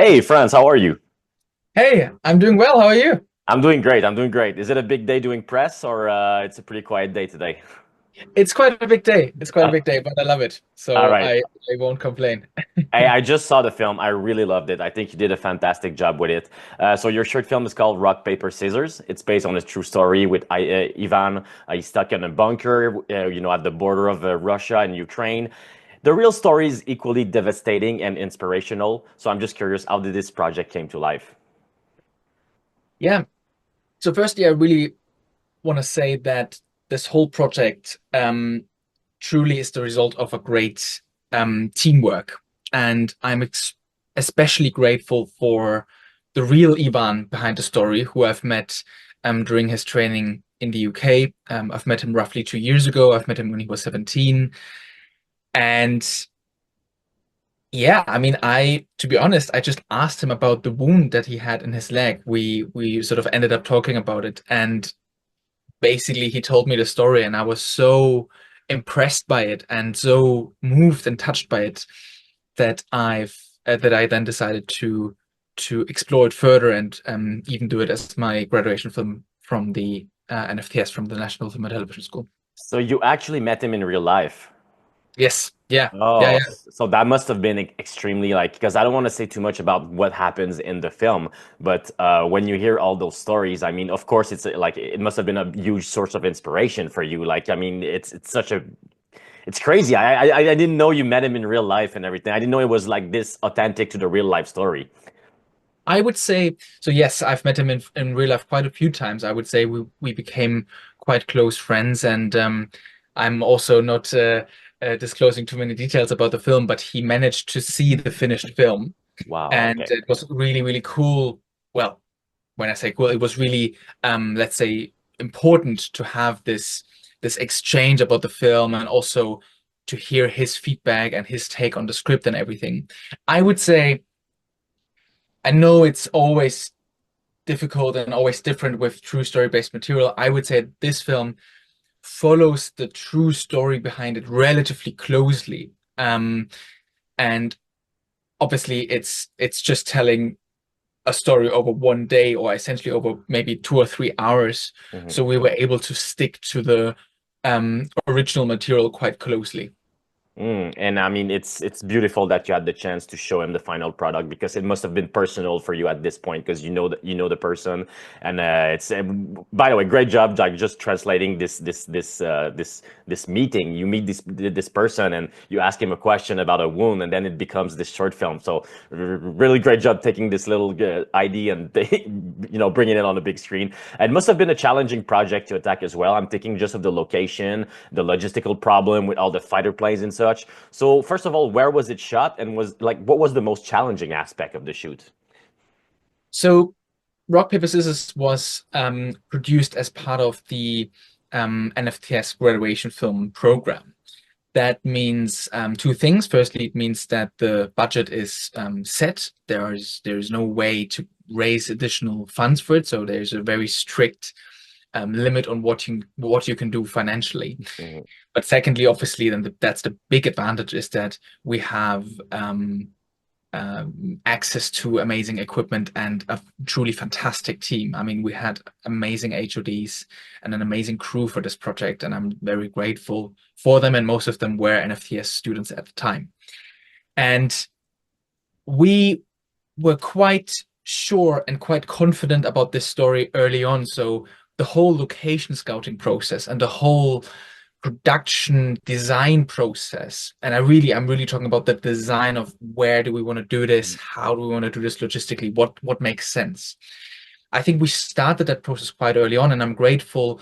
Hey, Franz, how are you? Hey, I'm doing well. How are you? I'm doing great. I'm doing great. Is it a big day doing press or it's a pretty quiet day today? It's quite a big day. It's quite a big day, but I love it. All So right. I won't complain. I just saw the film. I really loved it. I think you did a fantastic job with it. So your short film is called Rock, Paper, Scissors. It's based on a true story with Ivan. He's stuck in a bunker, at the border of Russia and Ukraine. The real story is equally devastating and inspirational. So I'm just curious, how did this project came to life? Yeah. So firstly, I really want to say that this whole project truly is the result of a great teamwork. And I'm ex especially grateful for the real Ivan behind the story, who I've met during his training in the UK. I've met him roughly 2 years ago. I've met him when he was 17. And yeah, I mean, to be honest, I just asked him about the wound that he had in his leg. We sort of ended up talking about it, and basically he told me the story, and I was so impressed by it and so moved and touched by it that I then decided to explore it further and even do it as my graduation film from the NFTS from the National Film and Television School. So you actually met him in real life. Yes, yeah, yeah, Oh, yeah. so that must have been extremely like, because I don't want to say too much about what happens in the film, but when you hear all those stories, I mean, of course, it's like it must have been a huge source of inspiration for you. Like, I mean, it's such a it's crazy. I didn't know you met him in real life and everything. I didn't know it was like this authentic to the real life story. I would say so. Yes, I've met him in real life quite a few times. I would say we became quite close friends, and I'm also not disclosing too many details about the film, but he managed to see the finished film, Wow. and Okay. it was really, really cool. Well, when I say cool, it was really, let's say, important to have this exchange about the film, and also to hear his feedback and his take on the script and everything. I would say. I know it's always difficult and always different with true story based material. I would say this film follows the true story behind it relatively closely. And obviously it's just telling a story over one day or essentially over maybe 2 or 3 hours. Mhm. So we were able to stick to the original material quite closely. And I mean, it's beautiful that you had the chance to show him the final product because it must have been personal for you at this point because you know the person, and it's by the way, great job, like just translating this meeting. You meet this person and you ask him a question about a wound, and then it becomes this short film. So really great job taking this little ID and bringing it on the big screen. It must have been a challenging project to attack as well. I'm thinking just of the location, the logistical problem with all the fighter planes and such. So first of all, where was it shot, and was like what was the most challenging aspect of the shoot? So Rock, Paper, Scissors was produced as part of the NFTS graduation film program. That means two things. Firstly, it means that the budget is set. There is no way to raise additional funds for it, so there's a very strict limit on what you can do financially. Mhm. But secondly, obviously, then that's the big advantage is that we have access to amazing equipment and a truly fantastic team. I mean, we had amazing HODs and an amazing crew for this project, and I'm very grateful for them. And most of them were NFTS students at the time. And we were quite sure and quite confident about this story early on. So the whole location scouting process and the whole production design process, and I'm really talking about the design of where do we want to do this, how do we want to do this logistically, what makes sense. I think we started that process quite early on, and I'm grateful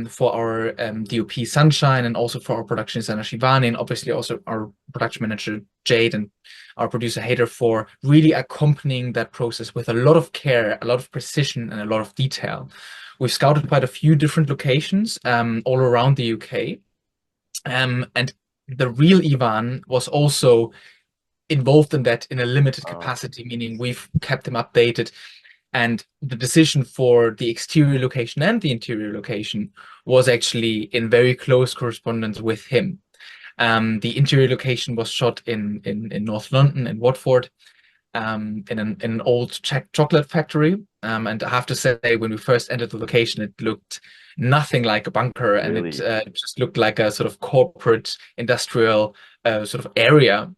for our DOP Sunshine and also for our production designer Shivani, and obviously also our production manager Jade and our producer Hader for really accompanying that process with a lot of care, a lot of precision, and a lot of detail. We've scouted quite a few different locations all around the UK, and the real Ivan was also involved in that in a limited Uh, capacity, meaning we've kept him updated. And the decision for the exterior location and the interior location was actually in very close correspondence with him. The interior location was shot in North London in Watford, in an old chocolate factory. And I have to say, when we first entered the location, it looked nothing like a bunker, and it Really? just looked like a sort of corporate industrial sort of area.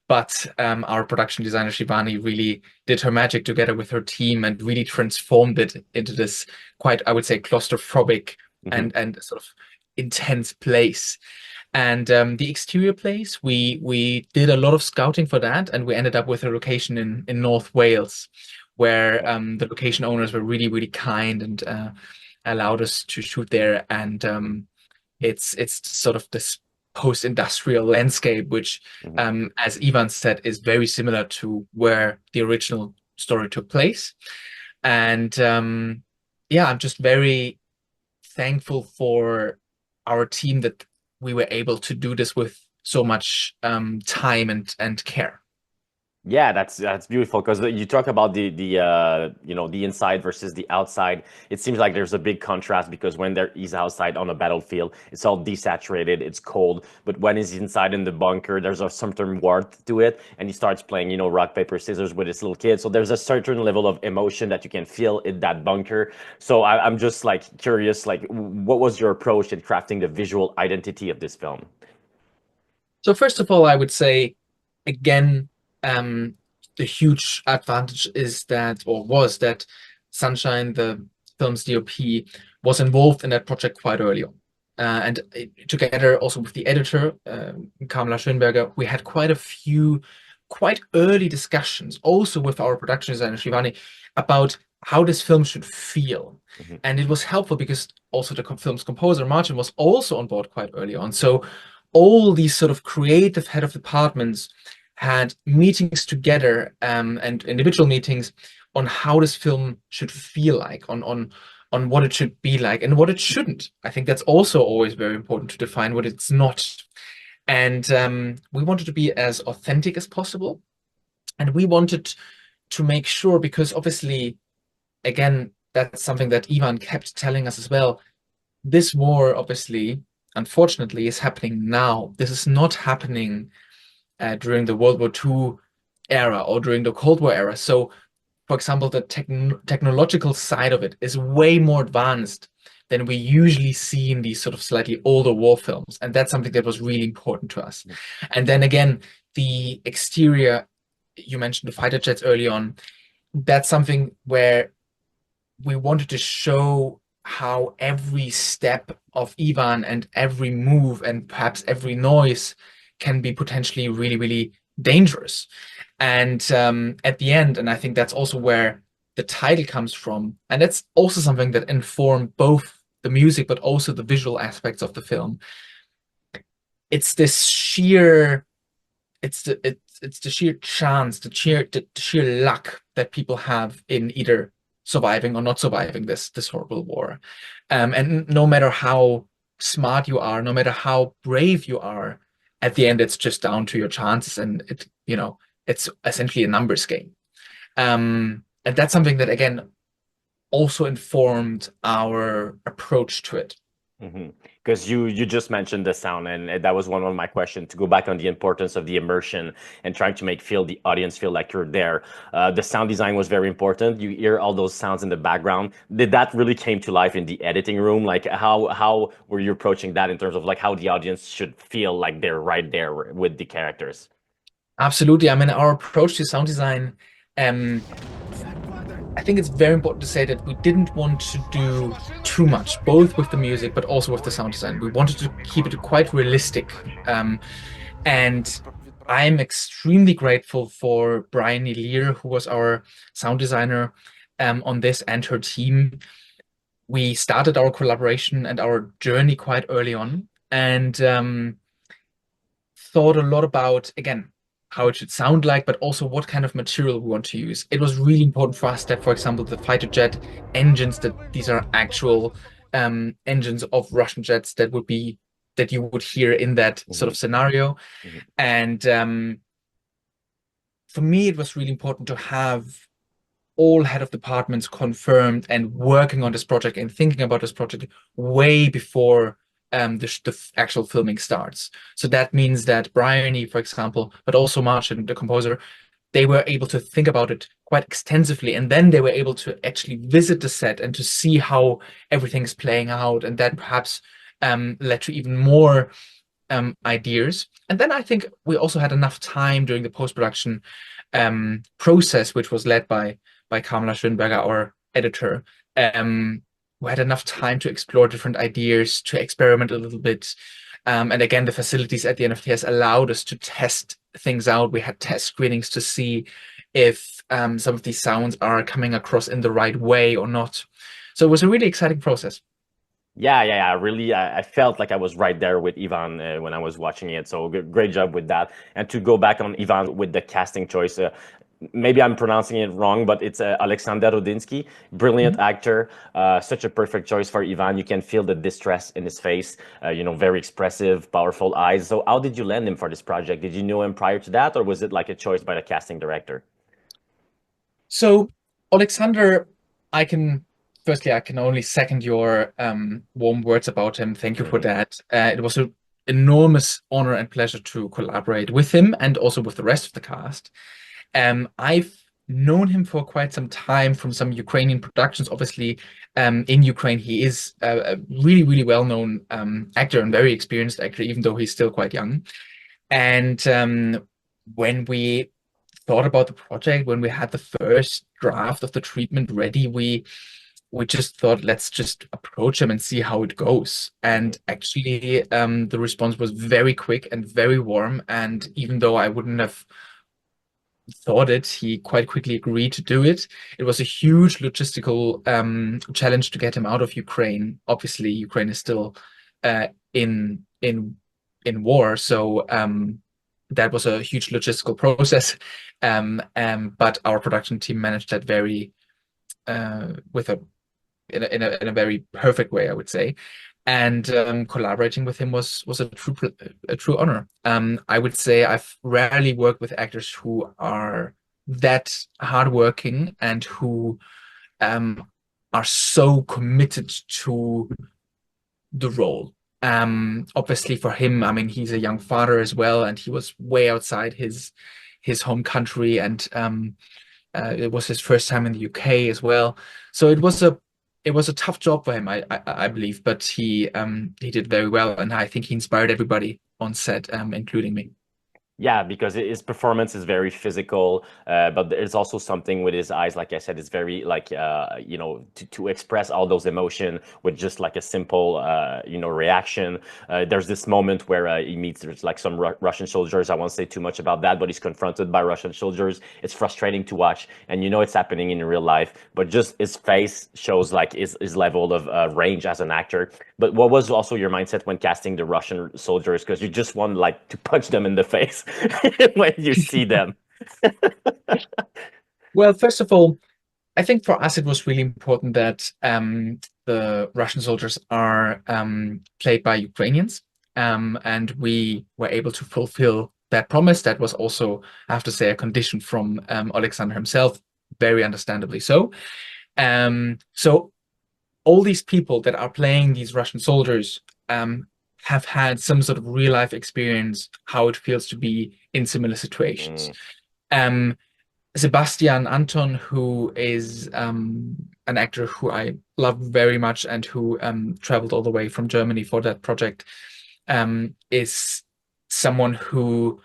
But our production designer Shivani really did her magic together with her team and really transformed it into this quite, I would say, claustrophobic Hmm. and sort of intense place. And the exterior place, we did a lot of scouting for that, and we ended up with a location in North Wales, where the location owners were really kind and allowed us to shoot there. And it's sort of this post-industrial landscape, which, Hmm. as Ivan said, is very similar to where the original story took place. And yeah, I'm just very thankful for our team that we were able to do this with so much time and care. Yeah, that's beautiful because you talk about the inside versus the outside. It seems like there's a big contrast because when there is outside on a battlefield, it's all desaturated, it's cold. But when he's inside in the bunker, there's a certain warmth to it, and he starts playing, rock paper scissors with his little kid. So there's a certain level of emotion that you can feel in that bunker. So I'm just like curious, like what was your approach in crafting the visual identity of this film? So first of all, I would say again, um, the huge advantage is that, or was that, Sunshine, the film's DOP, was involved in that project quite early on. And together also with the editor, Kamala Schönberger, we had quite a few quite early discussions, also with our production designer Shivani, about how this film should feel. Hmm. And it was helpful because also the film's composer, Martin, was also on board quite early on. So all these sort of creative head of departments had meetings together, and individual meetings on how this film should feel like, on what it should be like and what it shouldn't. I think that's also always very important to define what it's not. And we wanted to be as authentic as possible. And we wanted to make sure, because obviously, again, that's something that Ivan kept telling us as well. This war, obviously, unfortunately, is happening now. This is not happening during the World War II era or during the Cold War era. So, for example, the technological side of it is way more advanced than we usually see in these sort of slightly older war films. And that's something that was really important to us. And then again, the exterior, you mentioned the fighter jets early on. That's something where we wanted to show how every step of Ivan and every move and perhaps every noise can be potentially really dangerous. And at the end, and I think that's also where the title comes from, and that's also something that informed both the music but also the visual aspects of the film. It's this sheer, it's the sheer chance, the sheer luck that people have in either surviving or not surviving this horrible war. And no matter how smart you are, no matter how brave you are, at the end it's just down to your chances, and it's essentially a numbers game. And that's something that again also informed our approach to it. Because you just mentioned the sound, and that was one of my questions to go back on the importance of the immersion and trying to make feel the audience feel like you're there. The sound design was very important. You hear all those sounds in the background. Did that really came to life in the editing room? Like how were you approaching that in terms of like how the audience should feel like they're right there with the characters? Absolutely. I mean, our approach to sound design, um, I think it's very important to say that we didn't want to do too much, both with the music but also with the sound design. We wanted to keep it quite realistic. And I'm extremely grateful for Brian Lear, who was our sound designer on this, and her team. We started our collaboration and our journey quite early on, and thought a lot about, again, how it should sound like, but also what kind of material we want to use. It was really important for us that, for example, the fighter jet engines, that these are actual engines of Russian jets that you would hear in that sort Hmm. of scenario. Hmm. And for me, it was really important to have all head of departments confirmed and working on this project and thinking about this project way before the actual filming starts. So that means that Bryony, for example, but also Martin, the composer, they were able to think about it quite extensively, and then they were able to actually visit the set and to see how everything's playing out, and that perhaps led to even more ideas. And then I think we also had enough time during the post-production process, which was led by Kamala Schönberger, our editor. We had enough time to explore different ideas, to experiment a little bit. And again, the facilities at the NFTS allowed us to test things out. We had test screenings to see if some of these sounds are coming across in the right way or not. So it was a really exciting process. Yeah. Really, I felt like I was right there with Ivan when I was watching it. So great job with that. And to go back on Ivan with the casting choice, maybe I'm pronouncing it wrong, but it's Oleksandr Rudynskyy, brilliant Mhm. actor, such a perfect choice for Ivan. You can feel the distress in his face, very expressive, powerful eyes. So how did you land him for this project? Did you know him prior to that, or was it like a choice by the casting director? So, Alexander, I can I can only second your warm words about him. Thank you for Hmm. that. It was an enormous honor and pleasure to collaborate with him and also with the rest of the cast. I've known him for quite some time from some Ukrainian productions. Obviously, in Ukraine, he is a really, really well-known actor and very experienced actor, even though he's still quite young. And when we thought about the project, when we had the first draft of the treatment ready, we just thought, let's just approach him and see how it goes. Hmm. And actually, the response was very quick and very warm. And even though I wouldn't have thought it, he quite quickly agreed to do it. It was a huge logistical challenge to get him out of Ukraine. Obviously, Ukraine is still uh, in in in war, so that was a huge logistical process. But our production team managed that very with a in a very perfect way, I would say. And collaborating with him was a true honor. I would say I've rarely worked with actors who are that hardworking and who um, are so committed to the role. Obviously for him, I mean, he's a young father as well, and he was way outside his home country, and it was his first time in the UK as well. So it was a tough job for him, I believe, but he did very well, and I think he inspired everybody on set, including me. Yeah, because his performance is very physical, but there's also something with his eyes. Like I said, it's very like to express all those emotion with just like a simple reaction. There's this moment where he meets there's like some Russian soldiers. I won't say too much about that, but he's confronted by Russian soldiers. It's frustrating to watch, and it's happening in real life. But just his face shows like his level of range as an actor. But what was also your mindset when casting the Russian soldiers? Because you just want like to punch them in the face when you see them. Well, first of all, I think for us it was really important that the Russian soldiers are played by Ukrainians, and we were able to fulfill that promise. That was also, I have to say, a condition from Alexander himself, very understandably so. So all these people that are playing these Russian soldiers have had some sort of real life experience how it feels to be in similar situations. Mm, Um, Sebastian Anton, who is an actor who I love very much and who traveled all the way from Germany for that project, is someone who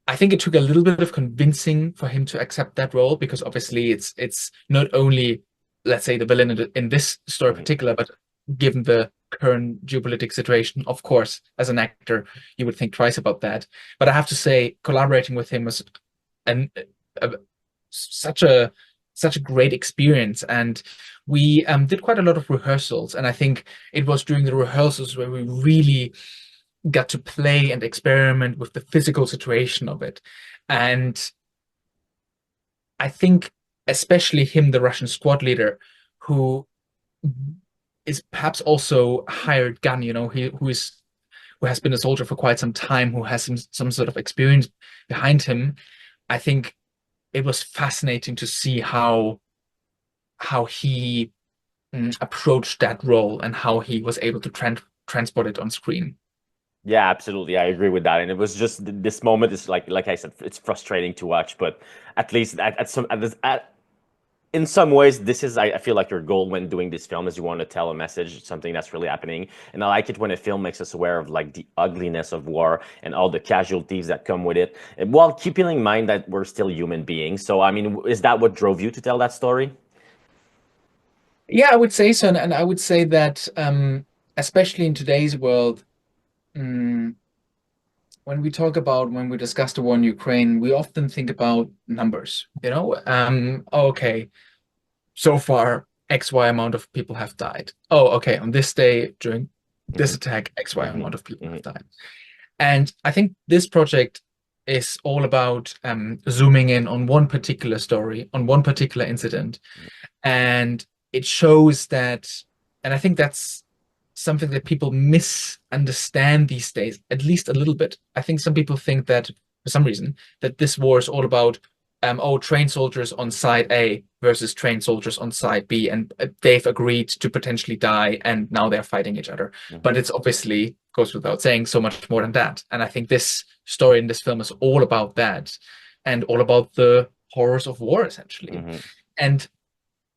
I think it took a little bit of convincing for him to accept that role because obviously it's not only, let's say, the villain in this story in mhm. particular, but given the current geopolitical situation, of course, as an actor, you would think twice about that. But I have to say, collaborating with him was an a, such a such a great experience, and we did quite a lot of rehearsals, and I think it was during the rehearsals where we really got to play and experiment with the physical situation of it. And I think especially him, the Russian squad leader, who is perhaps also a hired gun, who has been a soldier for quite some time, who has some sort of experience behind him. I think it was fascinating to see how he approached that role and how he was able to transport it on screen. Yeah, absolutely. I agree with that. And it was just this moment is like I said, it's frustrating to watch, but at least in some ways, this is I feel like your goal when doing this film is you want to tell a message, something that's really happening. And I like it when a film makes us aware of like the ugliness of war and all the casualties that come with it, and while keeping in mind that we're still human beings. So, I mean, is that what drove you to tell that story? Yeah, I would say so, and I would say that especially in today's world, mm, when we discuss the war in Ukraine, we often think about numbers. Okay, so far X Y amount of people have died. Oh, okay, on this day during this Hmm. attack, X Y Hmm. amount of people Hmm. have died. And I think this project is all about zooming in on one particular story, on one particular incident, and it shows that, and I think that's something that people misunderstand these days, at least a little bit. I think some people think that for some reason that this war is all about trained soldiers on side A versus trained soldiers on side B, and they've agreed to potentially die, and now they're fighting each other. But Hmm. it's obviously goes without saying so much more than that. And I think this story in this film is all about that, and all about the horrors of war, essentially. Hmm. And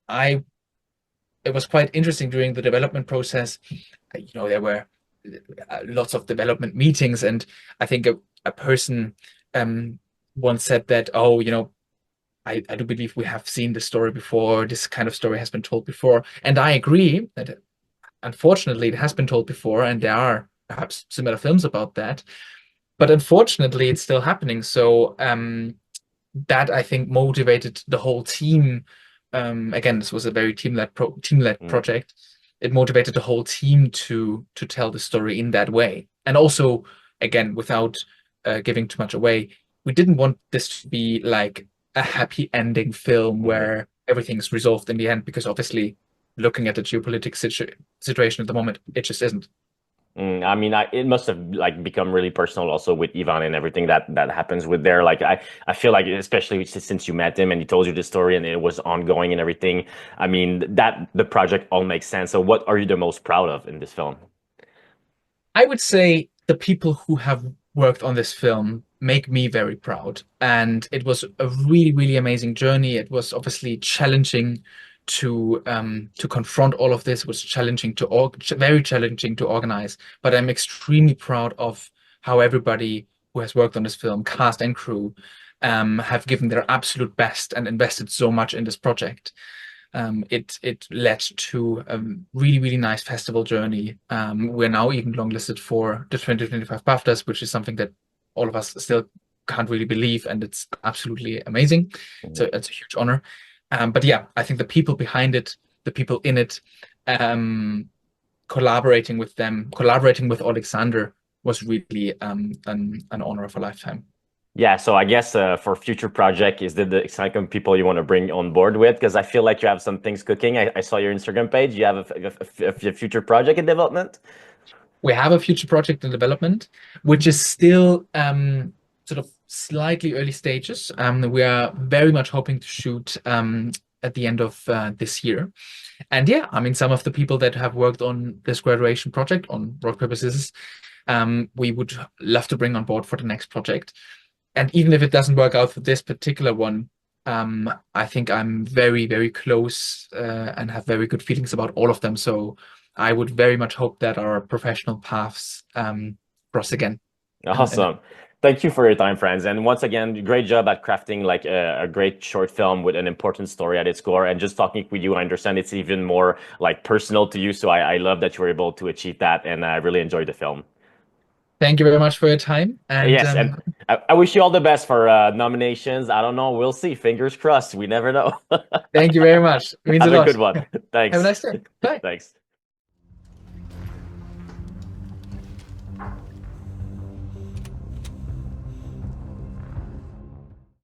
I it was quite interesting during the development process. There were lots of development meetings, and I think a person um, once said that, oh, I do believe we have seen this story before. This kind of story has been told before, and I agree that unfortunately it has been told before, and there are perhaps similar films about that. But unfortunately, it's still happening. So that I think motivated the whole team. Again, this was a very team-led Hmm. project. It motivated the whole team to tell the story in that way, and also, again, without giving too much away, we didn't want this to be like a happy ending film Hmm. where everything is resolved in the end, because obviously, looking at the geopolitical situation at the moment, it just isn't. I mean, it must have like become really personal also with Ivan and everything that happens with there. Like, I feel like especially since you met him and he told you the story and it was ongoing and everything. I mean, that the project all makes sense. So, what are you the most proud of in this film? I would say the people who have worked on this film make me very proud. And it was a really, really amazing journey. It was obviously challenging to confront all of this. It was challenging very challenging to organize. But I'm extremely proud of how everybody who has worked on this film, cast and crew, have given their absolute best and invested so much in this project. It led to a really, really nice festival journey. We're now even longlisted for the 2025 BAFTAs, which is something that all of us still can't really believe, and it's absolutely amazing. So Mhm. it's a huge honor. But yeah, I think the people behind it, the people in it, um, collaborating with Oleksandr was really an honor of a lifetime. Yeah, so I guess for future project, is there the exciting people you want to bring on board with? Because I feel like you have some things cooking. I saw your Instagram page. You have a future project in development. We have a future project in development, which is still sort of slightly early stages. We are very much hoping to shoot at the end of this year. And yeah, I mean, some of the people that have worked on this graduation project on rock paper scissors, we would love to bring on board for the next project. And even if it doesn't work out for this particular one, I think I'm very, very close and have very good feelings about all of them. So I would very much hope that our professional paths cross again. And Awesome. Thank you for your time, friends. And once again, great job at crafting like a great short film with an important story at its core. And just talking with you, I understand it's even more like personal to you. So I love that you were able to achieve that, and I really enjoyed the film. thank you very much for your time. And Yes, and I wish you all the best for nominations. I don't know. We'll see. Fingers crossed. We never know. thank you very much. It means a Have a good lot. one. Have a Thanks. nice day. Bye. Thanks.